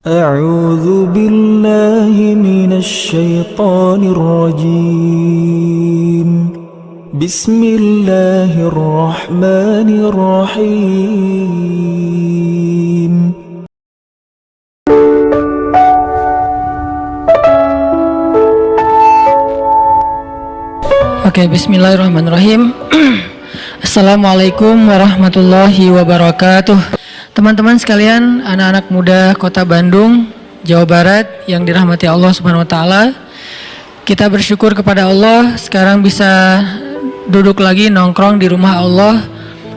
أعوذ بالله من الشيطان الرجيم بسم الله الرحمن الرحيم Oke, bismillahirrahmanirrahim. Assalamualaikum warahmatullahi wabarakatuh. Teman-teman sekalian, anak-anak muda Kota Bandung, Jawa Barat yang dirahmati Allah Subhanahu wa taala. Kita bersyukur kepada Allah sekarang bisa duduk lagi nongkrong di rumah Allah.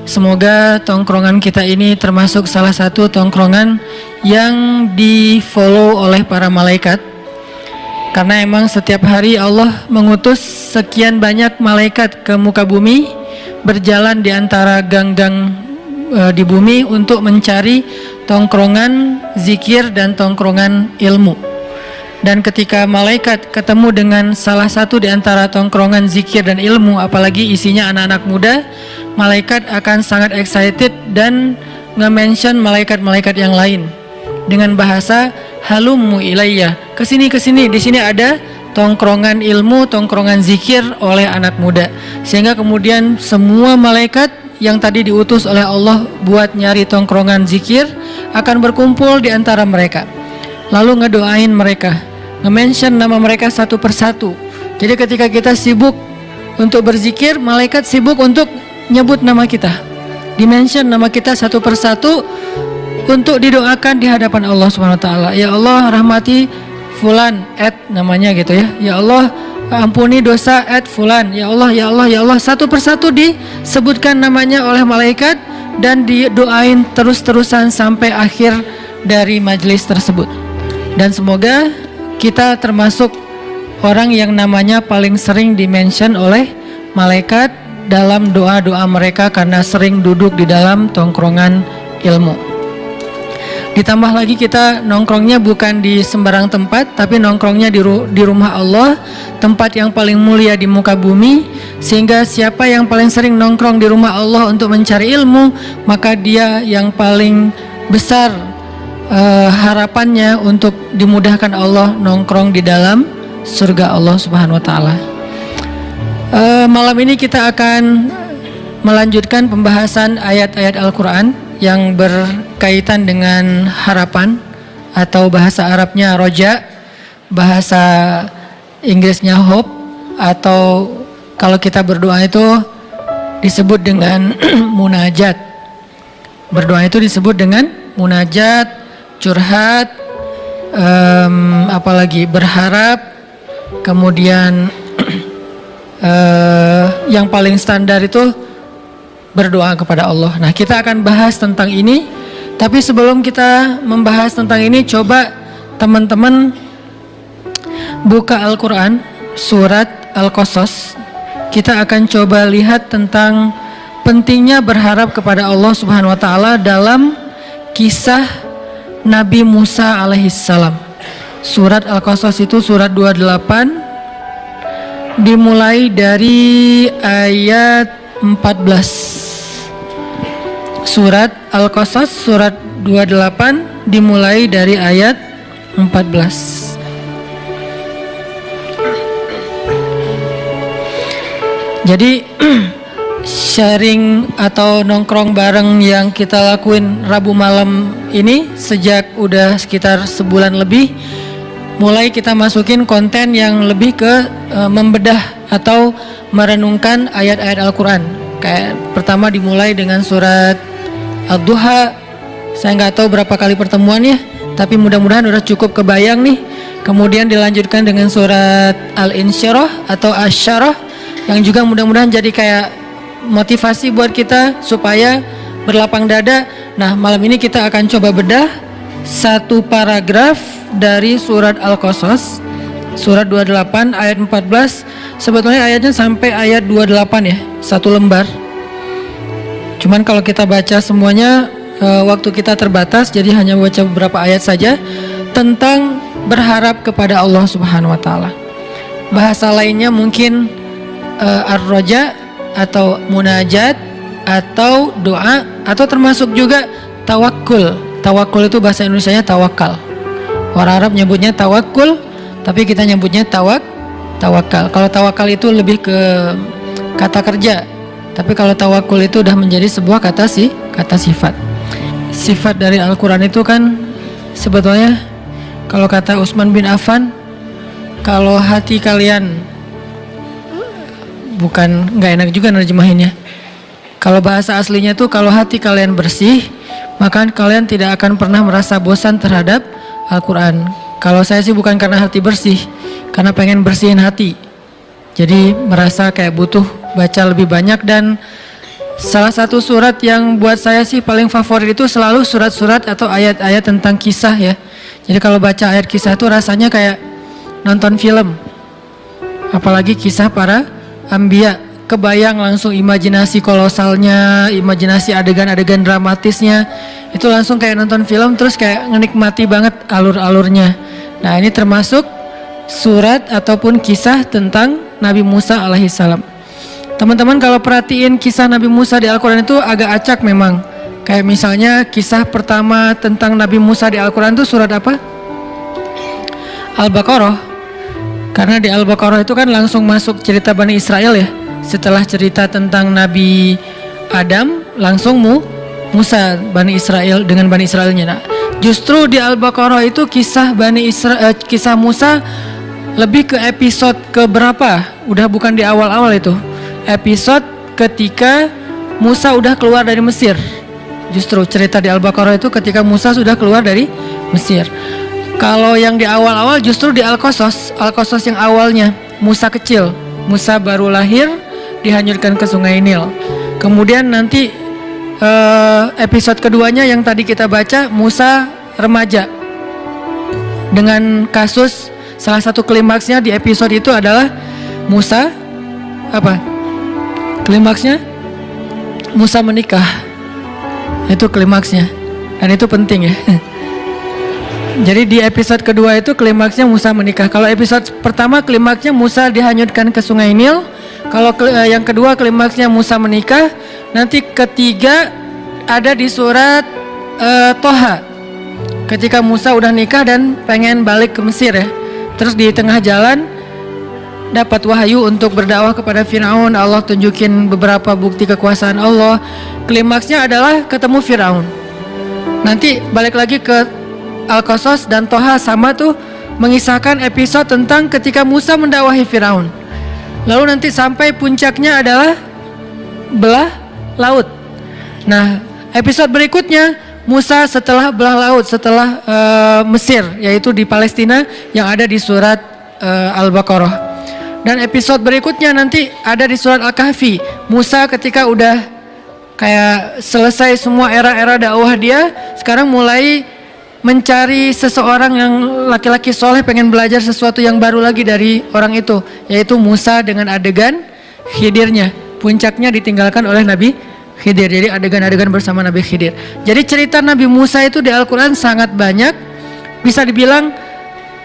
Semoga tongkrongan kita ini termasuk salah satu tongkrongan yang di-follow oleh para malaikat. Karena emang setiap hari Allah mengutus sekian banyak malaikat ke muka bumi, berjalan di antara gang-gang di bumi untuk mencari tongkrongan zikir dan tongkrongan ilmu. Dan ketika malaikat ketemu dengan salah satu di antara tongkrongan zikir dan ilmu, apalagi isinya anak-anak muda, malaikat akan sangat excited dan nge-mention malaikat-malaikat yang lain dengan bahasa halummu ilayya, kesini, di sini ada tongkrongan ilmu, tongkrongan zikir oleh anak muda. Sehingga kemudian semua malaikat yang tadi diutus oleh Allah buat nyari tongkrongan zikir akan berkumpul di antara mereka, lalu ngedoain mereka, nge-mention nama mereka satu persatu. Jadi ketika kita sibuk untuk berzikir, malaikat sibuk untuk nyebut nama kita, di-mention nama kita satu persatu untuk didoakan di hadapan Allah Subhanahu wa taala. Ya Allah, rahmati fulan namanya gitu ya. Ya Allah, ampuni dosa fulan. Ya Allah, ya Allah, ya Allah, satu persatu disebutkan namanya oleh malaikat dan didoain terus-terusan sampai akhir dari majelis tersebut. Dan semoga kita termasuk orang yang namanya paling sering dimention oleh malaikat dalam doa-doa mereka karena sering duduk di dalam tongkrongan ilmu. Ditambah lagi kita nongkrongnya bukan di sembarang tempat, tapi nongkrongnya di rumah Allah, tempat yang paling mulia di muka bumi. Sehingga siapa yang paling sering nongkrong di rumah Allah untuk mencari ilmu, maka dia yang paling besar harapannya untuk dimudahkan Allah nongkrong di dalam surga Allah Subhanahu wa taala. Malam ini kita akan melanjutkan pembahasan ayat-ayat Al-Quran yang berkaitan dengan harapan, atau bahasa Arabnya roja, bahasa Inggrisnya hope, atau kalau kita berdoa itu disebut dengan munajat. Berdoa itu disebut dengan munajat, curhat, apalagi berharap, kemudian yang paling standar itu berdoa kepada Allah. Nah, kita akan bahas tentang ini. Tapi sebelum kita membahas tentang ini, coba teman-teman buka Al-Quran, surat Al-Qasas. Kita akan coba lihat tentang pentingnya berharap kepada Allah Subhanahu wa taala dalam kisah Nabi Musa alaihissalam. Surat Al-Qasas itu surat 28, dimulai dari ayat 14. Surat Al-Qasas surat 28 dimulai dari ayat 14. Jadi sharing atau nongkrong bareng yang kita lakuin Rabu malam ini sejak udah sekitar sebulan lebih, mulai kita masukin konten yang lebih ke membedah atau merenungkan ayat-ayat Al-Quran. Kayak pertama dimulai dengan surat Ad-Duha. Saya nggak tahu berapa kali pertemuannya, tapi mudah-mudahan udah cukup kebayang nih. Kemudian dilanjutkan dengan surat Al-Insyirah atau Asy-Syarah, yang juga mudah-mudahan jadi kayak motivasi buat kita supaya berlapang dada. Nah, malam ini kita akan coba bedah satu paragraf dari surat Al-Qasas, surat 28 ayat 14. Sebetulnya ayatnya sampai ayat 28 ya, satu lembar. Cuman kalau kita baca semuanya, waktu kita terbatas, jadi hanya baca beberapa ayat saja tentang berharap kepada Allah Subhanahu wa taala. Bahasa lainnya mungkin ar-roja atau munajat atau doa, atau termasuk juga tawakul. Tawakul itu bahasa Indonesianya tawakal. Orang Arab nyebutnya tawakul, tapi kita nyebutnya tawakal. Kalau tawakal itu lebih ke kata kerja, tapi kalau tawakul itu udah menjadi sebuah kata sifat. Sifat dari Al-Quran itu kan sebetulnya kalau kata Utsman bin Affan, kalau hati kalian, bukan nggak enak juga nerjemahinnya. Kalau bahasa aslinya tuh kalau hati kalian bersih, maka kalian tidak akan pernah merasa bosan terhadap Al-Quran. Kalau saya sih bukan karena hati bersih, karena pengen bersihin hati. Jadi merasa kayak butuh baca lebih banyak, dan salah satu surat yang buat saya sih paling favorit itu selalu surat-surat atau ayat-ayat tentang kisah ya. Jadi kalau baca ayat kisah itu rasanya kayak nonton film. Apalagi kisah para anbiya, kebayang langsung imajinasi kolosalnya, imajinasi adegan-adegan dramatisnya. Itu langsung kayak nonton film, terus kayak menikmati banget alur-alurnya. Nah, ini termasuk surat ataupun kisah tentang Nabi Musa alaihissalam. Teman-teman kalau perhatiin kisah Nabi Musa di Al-Quran itu agak acak memang. Kayak misalnya kisah pertama tentang Nabi Musa di Al-Quran itu surat apa? Al-Baqarah. Karena di Al-Baqarah itu kan langsung masuk cerita Bani Israel ya. Setelah cerita tentang Nabi Adam, langsung Musa, Bani Israel dengan Bani Israelnya. Nah, justru di Al-Baqarah itu kisah kisah Musa lebih ke episode ke berapa? Udah bukan di awal-awal itu. Episode ketika Musa udah keluar dari Mesir. Justru cerita di Al-Baqarah itu ketika Musa sudah keluar dari Mesir. Kalau yang di awal-awal justru di Al-Qasas. Al-Qasas yang awalnya Musa kecil, Musa baru lahir, dihanyutkan ke Sungai Nil. Kemudian nanti episode keduanya yang tadi kita baca, Musa remaja. Dengan kasus salah satu klimaksnya di episode itu adalah Musa apa? Klimaksnya Musa menikah. Itu klimaksnya. Dan itu penting ya. Jadi di episode kedua itu klimaksnya Musa menikah. Kalau episode pertama klimaksnya Musa dihanyutkan ke Sungai Nil. Kalau yang kedua klimaksnya Musa menikah. Nanti ketiga ada di surat Toha. Ketika Musa udah nikah dan pengen balik ke Mesir ya. Terus di tengah jalan dapat wahyu untuk berdakwah kepada Firaun. Allah tunjukin beberapa bukti kekuasaan Allah. Klimaksnya adalah ketemu Firaun. Nanti balik lagi ke Al-Qasas dan Toha sama tuh, mengisahkan episode tentang ketika Musa mendakwahi Firaun. Lalu nanti sampai puncaknya adalah belah laut. Nah, episode berikutnya Musa setelah belah laut, setelah Mesir, yaitu di Palestina yang ada di surat Al-Baqarah. Dan episode berikutnya nanti ada di surat Al-Kahfi. Musa ketika udah kayak selesai semua era-era dakwah dia, sekarang mulai mencari seseorang yang laki-laki soleh, pengen belajar sesuatu yang baru lagi dari orang itu, yaitu Musa dengan adegan Khidirnya. Puncaknya ditinggalkan oleh Nabi Khidir. Jadi adegan-adegan bersama Nabi Khidir. Jadi cerita Nabi Musa itu di Al-Quran sangat banyak. Bisa dibilang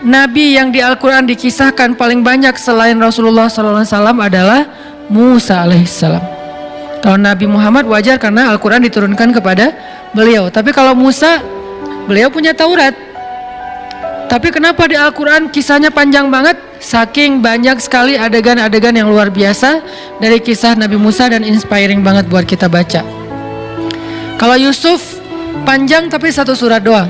Nabi yang di Al-Quran dikisahkan paling banyak selain Rasulullah SAW adalah Musa alaihissalam. Kalau Nabi Muhammad wajar karena Al-Quran diturunkan kepada beliau. Tapi kalau Musa, beliau punya Taurat. Tapi kenapa di Al-Quran kisahnya panjang banget? Saking banyak sekali adegan-adegan yang luar biasa dari kisah Nabi Musa dan inspiring banget buat kita baca. Kalau Yusuf panjang tapi satu surat doang.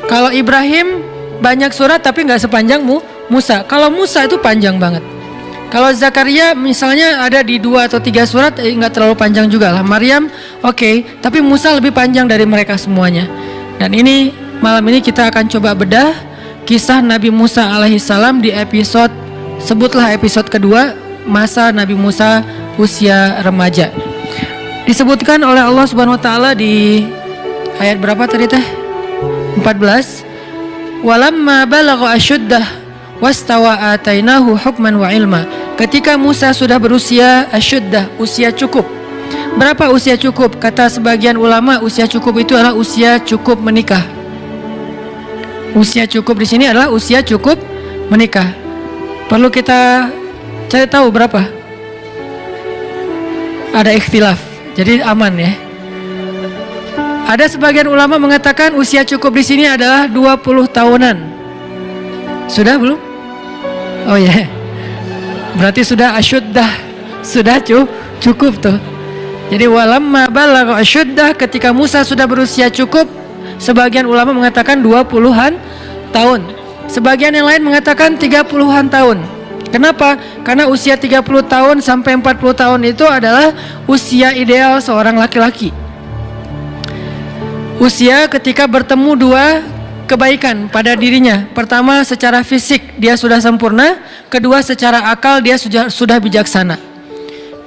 Kalau Ibrahim banyak surat tapi nggak sepanjang Musa. Kalau Musa itu panjang banget. Kalau Zakaria misalnya ada di 2 atau 3 surat, nggak terlalu panjang juga lah. Maryam oke, tapi Musa lebih panjang dari mereka semuanya. Dan ini malam ini kita akan coba bedah kisah Nabi Musa alaihissalam di episode, sebutlah episode kedua, masa Nabi Musa usia remaja. Disebutkan oleh Allah Subhanahu wa taala di ayat berapa tadi teh? 14. Walamma balagha asyuddah wastawa atainahu hukman wa ilma. Ketika Musa sudah berusia asyuddah, usia cukup. Berapa usia cukup? Kata sebagian ulama, usia cukup itu adalah usia cukup menikah. Usia cukup di sini adalah usia cukup menikah. Perlu kita cari tahu berapa? Ada ikhtilaf. Jadi aman ya. Ada sebagian ulama mengatakan usia cukup di sini adalah 20 tahunan. Sudah belum? Oh ya. Berarti sudah asyuddah. Sudah cukup tuh. Jadi walamma balagha asyuddah, ketika Musa sudah berusia cukup, sebagian ulama mengatakan 20-an tahun. Sebagian yang lain mengatakan 30-an tahun. Kenapa? Karena usia 30 tahun sampai 40 tahun itu adalah usia ideal seorang laki-laki. Usia ketika bertemu dua kebaikan pada dirinya. Pertama, secara fisik dia sudah sempurna. Kedua, secara akal dia sudah bijaksana.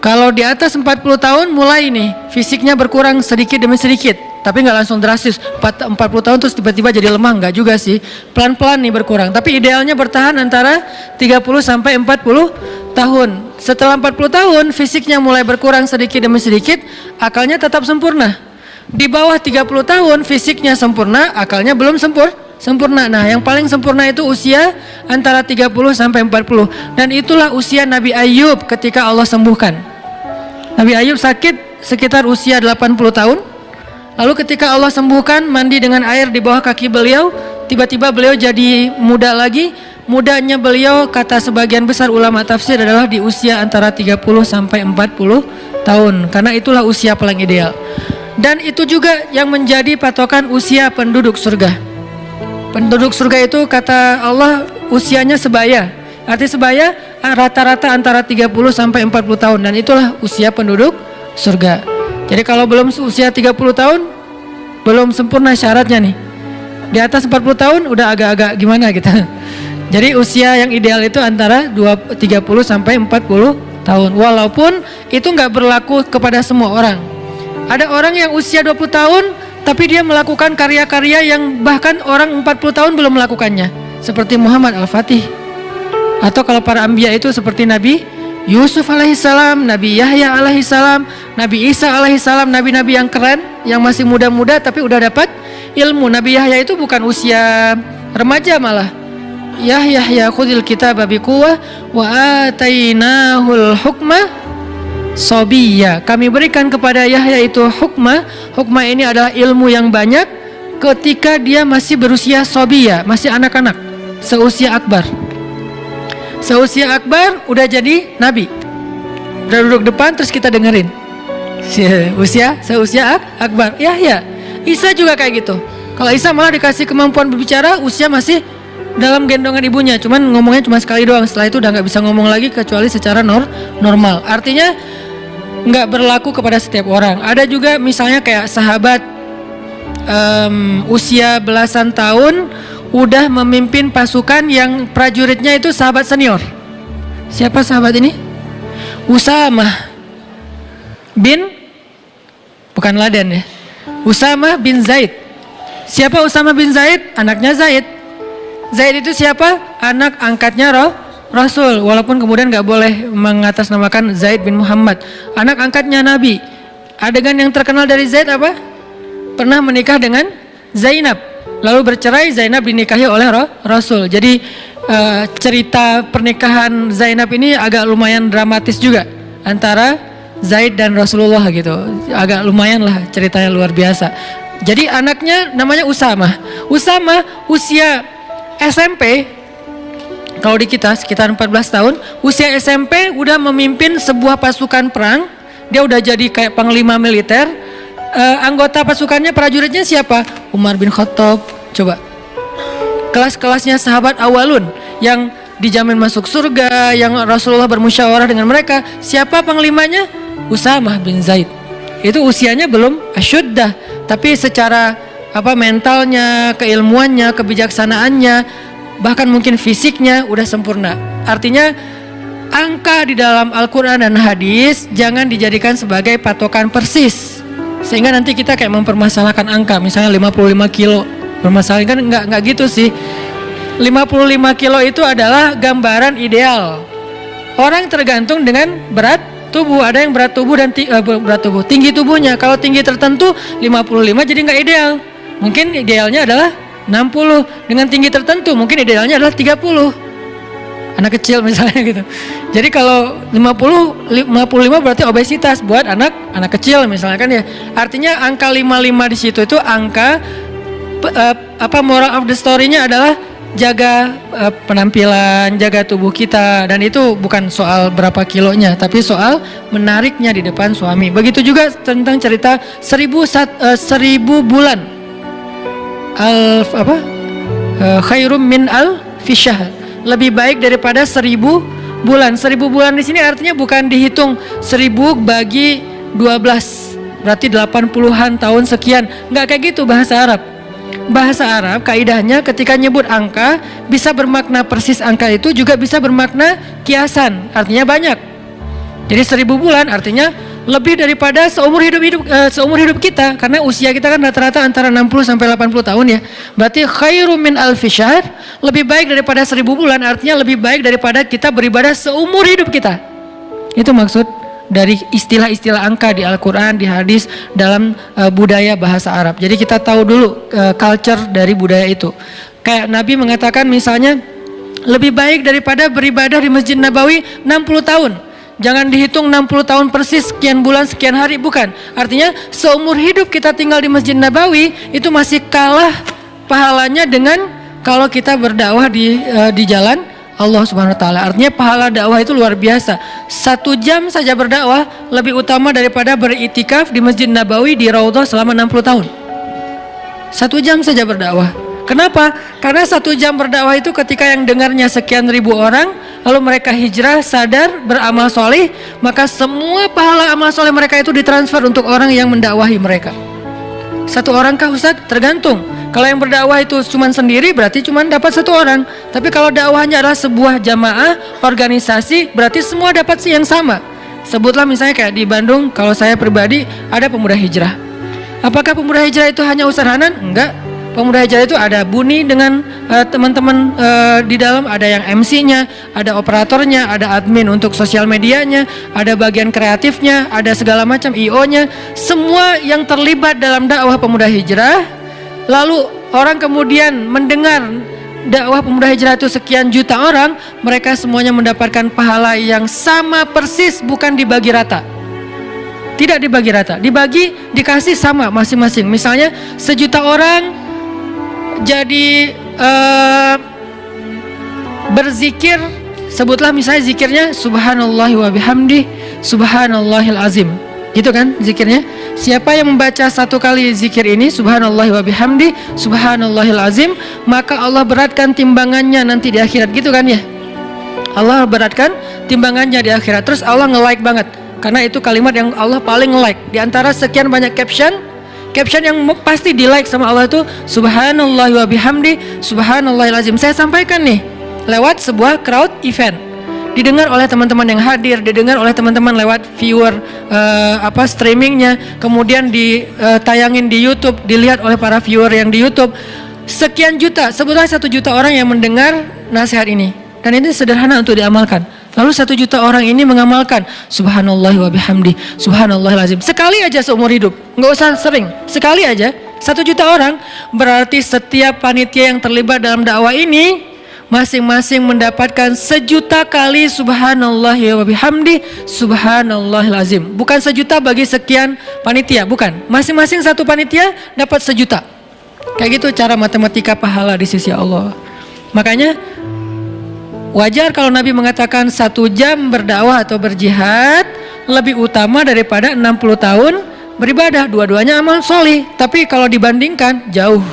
Kalau di atas 40 tahun mulai nih fisiknya berkurang sedikit demi sedikit, tapi nggak langsung drastis 40 tahun terus tiba-tiba jadi lemah, nggak juga sih, pelan-pelan nih berkurang. Tapi idealnya bertahan antara 30 sampai 40 tahun. Setelah 40 tahun fisiknya mulai berkurang sedikit demi sedikit, akalnya tetap sempurna. Di bawah 30 tahun fisiknya sempurna, akalnya belum sempurna. Nah, yang paling sempurna itu usia antara 30 sampai 40. Dan itulah usia Nabi Ayub ketika Allah sembuhkan. Nabi Ayub sakit sekitar usia 80 tahun. Lalu ketika Allah sembuhkan, mandi dengan air di bawah kaki beliau, tiba-tiba beliau jadi muda lagi. Mudanya beliau, kata sebagian besar ulama tafsir, adalah di usia antara 30 sampai 40 tahun. Karena itulah usia paling ideal. Dan itu juga yang menjadi patokan usia penduduk surga. Penduduk surga itu kata Allah usianya sebaya. Arti sebaya rata-rata antara 30 sampai 40 tahun, dan itulah usia penduduk surga. Jadi kalau belum usia 30 tahun belum sempurna syaratnya nih. Di atas 40 tahun udah agak-agak gimana gitu. Jadi usia yang ideal itu antara 30 sampai 40 tahun. Walaupun itu nggak berlaku kepada semua orang. Ada orang yang usia 20 tahun tapi dia melakukan karya-karya yang bahkan orang 40 tahun belum melakukannya, seperti Muhammad Al-Fatih. Atau kalau para anbiya itu seperti Nabi Yusuf alaihissalam, Nabi Yahya alaihissalam, Nabi Isa alaihissalam, nabi-nabi yang keren, yang masih muda-muda tapi udah dapat ilmu. Nabi Yahya itu bukan usia remaja malah. Yahya khudil kitaba biquwwah wa atainahul hukma sobiyya. Kami berikan kepada Yahya itu hukmah. Hukmah ini adalah ilmu yang banyak ketika dia masih berusia sobiyya, masih anak-anak, seusia akbar. Seusia akbar udah jadi nabi. Udah duduk depan terus kita dengerin. Seusia akbar. Yahya. Isa juga kayak gitu. Kalau Isa malah dikasih kemampuan berbicara, usia masih dalam gendongan ibunya. Cuman ngomongnya cuma sekali doang. Setelah itu udah nggak bisa ngomong lagi kecuali secara normal. Artinya nggak berlaku kepada setiap orang. Ada juga misalnya kayak sahabat usia belasan tahun udah memimpin pasukan yang prajuritnya itu sahabat senior. Siapa sahabat ini? Usamah bin, bukan Laden ya, Usamah bin Zaid. Siapa Usamah bin Zaid? Anaknya Zaid. Zaid itu siapa? Anak angkatnya Rasul. Walaupun kemudian gak boleh mengatasnamakan Zaid bin Muhammad. Anak angkatnya Nabi. Adegan yang terkenal dari Zaid apa? Pernah menikah dengan Zainab. Lalu bercerai, Zainab dinikahi oleh Rasul. Jadi cerita pernikahan Zainab ini agak lumayan dramatis juga antara Zaid dan Rasulullah gitu. Agak lumayan lah, ceritanya luar biasa. Jadi anaknya namanya Usamah. Usamah usia SMP, kalau di kita sekitar 14 tahun, usia SMP udah memimpin sebuah pasukan perang. Dia udah jadi kayak panglima militer. Anggota pasukannya, prajuritnya siapa? Umar bin Khattab. Coba, kelas-kelasnya sahabat awalun yang dijamin masuk surga, yang Rasulullah bermusyawarah dengan mereka. Siapa panglimanya? Usamah bin Zaid. Itu usianya belum asyuddah, tapi secara mentalnya, keilmuannya, kebijaksanaannya, bahkan mungkin fisiknya udah sempurna. Artinya angka di dalam Al-Quran dan hadis jangan dijadikan sebagai patokan persis, sehingga nanti kita kayak mempermasalahkan angka. Misalnya 55 kilo, bermasalah kan nggak gitu sih. 55 kilo itu adalah gambaran ideal. Orang tergantung dengan berat tubuh. Ada yang berat tubuh dan tinggi tubuhnya. Kalau tinggi tertentu 55 jadi nggak ideal. Mungkin idealnya adalah 60. Dengan tinggi tertentu mungkin idealnya adalah 30. anak kecil misalnya gitu. Jadi kalau 55 berarti obesitas buat anak kecil misalnya kan ya. Artinya angka 55 di situ itu angka moral of the story-nya adalah jaga penampilan, jaga tubuh kita, dan itu bukan soal berapa kilonya, tapi soal menariknya di depan suami. Begitu juga tentang cerita 1000 bulan khairum min alfi syahr, lebih baik daripada 1000 bulan. 1000 bulan di sini artinya bukan dihitung 1000 bagi 12 berarti 80-an tahun sekian, nggak kayak gitu bahasa Arab. Bahasa Arab kaidahnya ketika nyebut angka bisa bermakna persis angka itu, juga bisa bermakna kiasan, artinya banyak. Jadi 1000 bulan artinya lebih daripada seumur hidup kita, karena usia kita kan rata-rata antara 60 sampai 80 tahun ya. Berarti khairum min alfi syahr, lebih baik daripada 1000 bulan artinya lebih baik daripada kita beribadah seumur hidup kita. Itu maksud dari istilah-istilah angka di Al-Quran, di hadis, dalam budaya bahasa Arab. Jadi kita tahu dulu culture dari budaya itu. Kayak Nabi mengatakan misalnya lebih baik daripada beribadah di Masjid Nabawi 60 tahun. Jangan dihitung 60 tahun persis sekian bulan sekian hari, bukan. Artinya seumur hidup kita tinggal di Masjid Nabawi itu masih kalah pahalanya dengan kalau kita berdakwah di jalan Allah Subhanahu wa taala. Artinya pahala dakwah itu luar biasa. 1 jam saja berdakwah lebih utama daripada beritikaf di Masjid Nabawi di Raudhah selama 60 tahun. 1 jam saja berdakwah. Kenapa? Karena 1 jam berdakwah itu ketika yang dengarnya sekian ribu orang, lalu mereka hijrah, sadar, beramal soleh, maka semua pahala amal soleh mereka itu ditransfer untuk orang yang mendakwahi mereka. 1 orang kah Ustaz? Tergantung. Kalau yang berdakwah itu cuma sendiri berarti cuma dapat 1 orang. Tapi kalau dakwahnya adalah sebuah jamaah, organisasi, berarti semua dapat sih yang sama. Sebutlah misalnya kayak di Bandung, kalau saya pribadi ada pemuda hijrah. Apakah pemuda hijrah itu hanya Ustaz Hanan? Enggak. Pemuda hijrah itu ada Buni dengan teman-teman di dalam, ada yang MC-nya, ada operatornya, ada admin untuk sosial medianya, ada bagian kreatifnya, ada segala macam IO-nya. Semua yang terlibat dalam dakwah pemuda hijrah. Lalu orang kemudian mendengar dakwah pemuda hijrah itu sekian juta orang, mereka semuanya mendapatkan pahala yang sama persis, bukan dibagi rata. Tidak dibagi rata, dikasih sama masing-masing. Misalnya 1 juta orang jadi berzikir, sebutlah misalnya zikirnya subhanallahi wa bihamdi subhanallahil azim, gitu kan zikirnya. Siapa yang membaca 1 kali zikir ini subhanallahi wa bihamdi subhanallahil azim, maka Allah beratkan timbangannya nanti di akhirat, gitu kan ya. Allah beratkan timbangannya di akhirat. Terus Allah nge-like banget, karena itu kalimat yang Allah paling nge-like. Di antara sekian banyak caption yang pasti di like sama Allah itu subhanallahi wa bihamdi subhanallahil azim. Saya sampaikan nih lewat sebuah crowd event, didengar oleh teman-teman yang hadir, didengar oleh teman-teman lewat viewer streamingnya, kemudian ditayangin di YouTube, dilihat oleh para viewer yang di YouTube. Sekian juta, sebutlah 1 juta orang yang mendengar nasihat ini, dan ini sederhana untuk diamalkan. Lalu 1 juta orang ini mengamalkan subhanallahi wa bihamdi subhanallahil azim sekali aja seumur hidup, nggak usah sering, sekali aja 1 juta orang. Berarti setiap panitia yang terlibat dalam dakwah ini masing-masing mendapatkan 1 juta kali subhanallahi wa bihamdi subhanallahil azim. Bukan 1 juta bagi sekian panitia, bukan. Masing-masing 1 panitia dapat 1 juta. Kayak gitu cara matematika pahala di sisi Allah. Makanya wajar kalau Nabi mengatakan 1 jam berdakwah atau berjihad lebih utama daripada 60 tahun beribadah. Dua-duanya amal solih, tapi kalau dibandingkan jauh.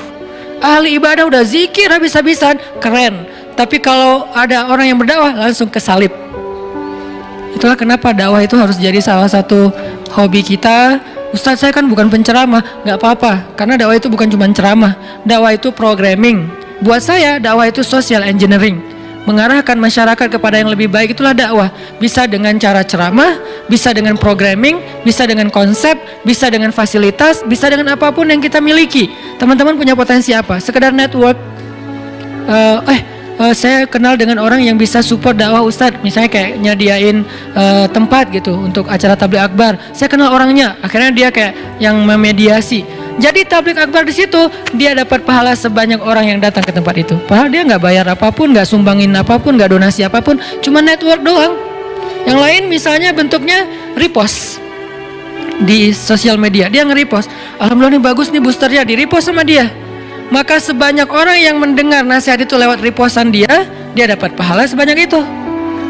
Ahli ibadah udah zikir habis-habisan, keren. Tapi kalau ada orang yang berdakwah langsung kesalib. Itulah kenapa dakwah itu harus jadi salah satu hobi kita. Ustadz, saya kan bukan penceramah. Gak apa-apa, karena dakwah itu bukan cuma ceramah. Dakwah itu programming. Buat saya dakwah itu social engineering, mengarahkan masyarakat kepada yang lebih baik. Itulah dakwah. Bisa dengan cara ceramah, bisa dengan programming, bisa dengan konsep, bisa dengan fasilitas, bisa dengan apapun yang kita miliki. Teman-teman punya potensi apa? Sekedar network, saya kenal dengan orang yang bisa support dakwah Ustadz, misalnya kayak nyediain tempat gitu untuk acara tabligh akbar. Saya kenal orangnya, akhirnya dia kayak yang memediasi. Jadi tablik akbar di situ dia dapat pahala sebanyak orang yang datang ke tempat itu. Padahal dia nggak bayar apapun, nggak sumbangin apapun, nggak donasi apapun, cuma network doang. Yang lain misalnya bentuknya repost di sosial media, dia nge-repost. Alhamdulillah nih bagus nih boosternya, di repost sama dia. Maka sebanyak orang yang mendengar nasihat itu lewat repostan dia dapat pahala sebanyak itu.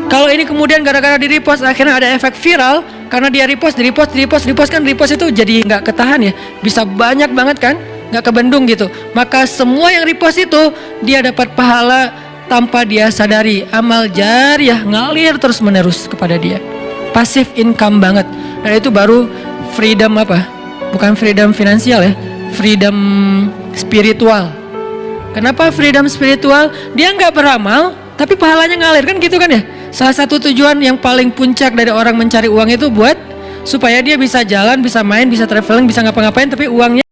Kalau ini kemudian gara-gara di repost akhirnya ada efek viral, karena dia repost kan repost itu jadi nggak ketahan ya, bisa banyak banget kan, nggak kebendung gitu. Maka semua yang repost itu dia dapat pahala tanpa dia sadari, amal jariah ngalir terus menerus kepada dia, passive income banget. Dan itu baru freedom apa? Bukan freedom finansial ya, freedom spiritual. Kenapa freedom spiritual? Dia nggak beramal, tapi pahalanya ngalir kan gitu kan ya. Salah satu tujuan yang paling puncak dari orang mencari uang itu buat supaya dia bisa jalan, bisa main, bisa traveling, bisa ngapa-ngapain, tapi uangnya